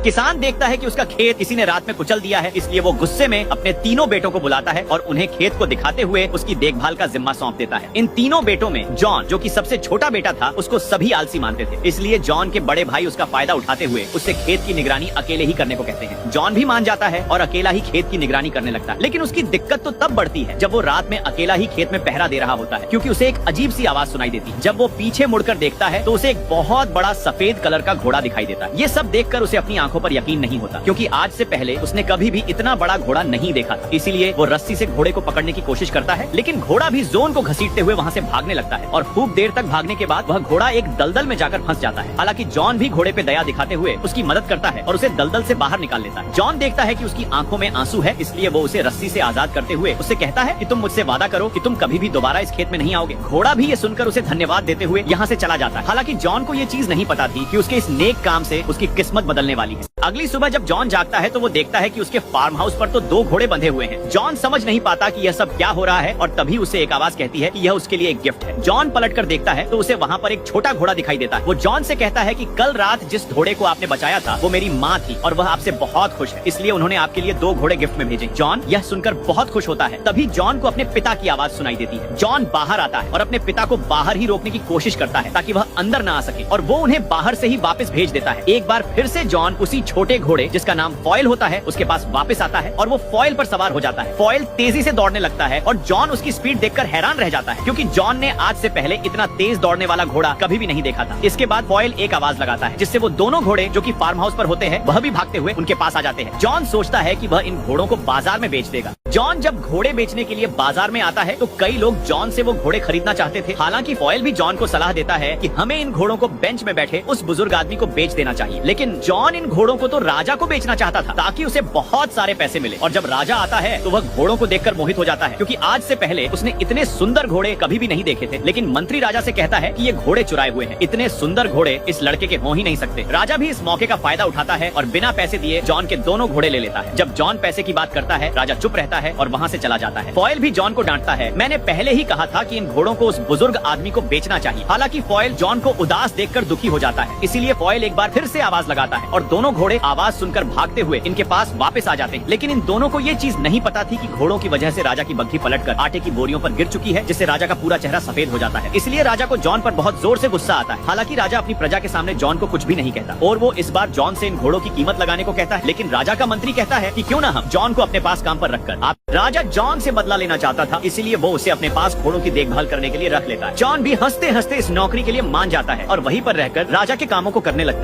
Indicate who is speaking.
Speaker 1: किसान देखता है कि उसका खेत किसी ने रात में कुचल दिया है, इसलिए वो गुस्से में अपने तीनों बेटों को बुलाता है और उन्हें खेत को दिखाते हुए उसकी देखभाल का जिम्मा सौंप देता है। इन तीनों बेटों में जॉन, जो कि सबसे छोटा बेटा था, उसको सभी आलसी मानते थे, इसलिए जॉन के बड़े भाई उसका फायदा उठाते हुए उससे खेत की निगरानी अकेले ही करने को कहते हैं। जॉन भी मान जाता है और अकेला ही खेत की निगरानी करने लगता है, लेकिन उसकी दिक्कत तो तब बढ़ती है जब वो रात में अकेला ही खेत में पहरा दे रहा होता है, क्योंकि उसे एक अजीब सी आवाज सुनाई देती है। जब वो पीछे मुड़कर देखता है तो उसे एक बहुत बड़ा सफेद कलर का घोड़ा दिखाई देता है। ये सब देखकर उसे अपनी आंखों पर यकीन नहीं होता, क्योंकि आज से पहले उसने कभी भी इतना बड़ा घोड़ा नहीं देखा था। इसीलिए वो रस्सी से घोड़े को पकड़ने की कोशिश करता है, लेकिन घोड़ा भी जोन को घसीटते हुए वहाँ से भागने लगता है और खूब देर तक भागने के बाद वह घोड़ा एक दलदल में जाकर फंस जाता है। हालांकि जॉन भी घोड़े पे दया दिखाते हुए उसकी मदद करता है और उसे दलदल से बाहर निकाल लेता है। जॉन देखता है कि उसकी आंखों में आंसू है, इसलिए वो उसे रस्सी से आजाद करते हुए उससे कहता है कि तुम मुझसे वादा करो कि तुम कभी भी दोबारा इस खेत में नहीं आओगे। घोड़ा भी ये सुनकर उसे धन्यवाद देते हुए यहाँ से चला जाता है। हालांकि जॉन को ये चीज नहीं पता थी कि उसके इस नेक काम से उसकी किस्मत बदलने वाली है। अगली सुबह जब जॉन जागता है तो वो देखता है कि उसके फार्म हाउस पर तो 2 घोड़े बंधे हुए हैं। जॉन समझ नहीं पाता कि यह सब क्या हो रहा है और तभी उसे एक आवाज कहती है कि यह उसके लिए एक गिफ्ट है। जॉन पलटकर देखता है तो उसे वहाँ पर एक छोटा घोड़ा दिखाई देता है। वो जॉन से कहता है कि कल रात जिस घोड़े को आपने बचाया था वो मेरी माँ थी और वह आपसे बहुत खुश है, इसलिए उन्होंने आपके लिए 2 घोड़े गिफ्ट में भेजे। जॉन यह सुनकर बहुत खुश होता है। तभी जॉन को अपने पिता की आवाज सुनाई देती है। जॉन बाहर आता है और अपने पिता को बाहर ही रोकने की कोशिश करता है ताकि वह अंदर न आ सके, और वो उन्हें बाहर से ही वापस भेज देता है। एक बार फिर से जॉन उसी छोटे घोड़े जिसका नाम फॉयल होता है उसके पास वापस आता है और वो फॉयल पर सवार हो जाता है। फॉयल तेजी से दौड़ने लगता है और जॉन उसकी स्पीड देखकर हैरान रह जाता है, क्योंकि जॉन ने आज से पहले इतना तेज दौड़ने वाला घोड़ा कभी भी नहीं देखा था। इसके बाद फॉयल एक आवाज लगाता है जिससे वो दोनों घोड़े जो कि फार्म हाउस पर होते हैं वह भी भागते हुए उनके पास आ जाते हैं। जॉन सोचता है कि वह इन घोड़ों को बाजार में बेच देगा। जॉन जब घोड़े बेचने के लिए बाजार में आता है तो कई लोग जॉन से वो घोड़े खरीदना चाहते थे। हालांकि फॉयल भी जॉन को सलाह देता है कि हमें इन घोड़ों को बेंच में बैठे उस बुजुर्ग आदमी को बेच देना चाहिए, लेकिन जॉन इन घोड़ों को तो राजा को बेचना चाहता था ताकि उसे बहुत सारे पैसे मिले। और जब राजा आता है तो वह घोड़ों को देखकर मोहित हो जाता है, क्योंकि आज से पहले उसने इतने सुंदर घोड़े कभी भी नहीं देखे थे। लेकिन मंत्री राजा से कहता है कि ये घोड़े चुराए हुए हैं, इतने सुंदर घोड़े इस लड़के के हो ही नहीं सकते। राजा भी इस मौके का फायदा उठाता है और बिना पैसे दिए जॉन के दोनों घोड़े ले लेता है। जब जॉन पैसे की बात करता है राजा चुप रहता है और वहाँ से चला जाता है। फॉयल भी जॉन को डांटता है, मैंने पहले ही कहा था कि इन घोड़ों को उस बुजुर्ग आदमी को बेचना चाहिए। हालांकि फॉयल जॉन को उदास देखकर दुखी हो जाता है, इसीलिए फॉयल एक बार फिर से आवाज लगाता है और दोनों घोड़े आवाज सुनकर भागते हुए इनके पास वापस आ जाते हैं। लेकिन इन दोनों को ये चीज नहीं पता थी कि घोड़ों की वजह से राजा की बग्घी पलटकर आटे की बोरियों पर गिर चुकी है, जिससे राजा का पूरा चेहरा सफेद हो जाता है। इसलिए राजा को जॉन पर बहुत जोर से गुस्सा आता है। हालांकि राजा अपनी प्रजा के सामने जॉन को कुछ भी नहीं कहता और वो इस बार जॉन से इन घोड़ों की कीमत लगाने को कहता है। लेकिन राजा का मंत्री कहता है कि क्यों ना हम जॉन को अपने पास काम पर रखकर। राजा जॉन से बदला लेना चाहता था, इसीलिए वो उसे अपने पास घोड़ों की देखभाल करने के लिए रख लेता है। जॉन भी हंसते हंसते इस नौकरी के लिए मान जाता है और वहीं पर रहकर राजा के कामों को करने लगता है।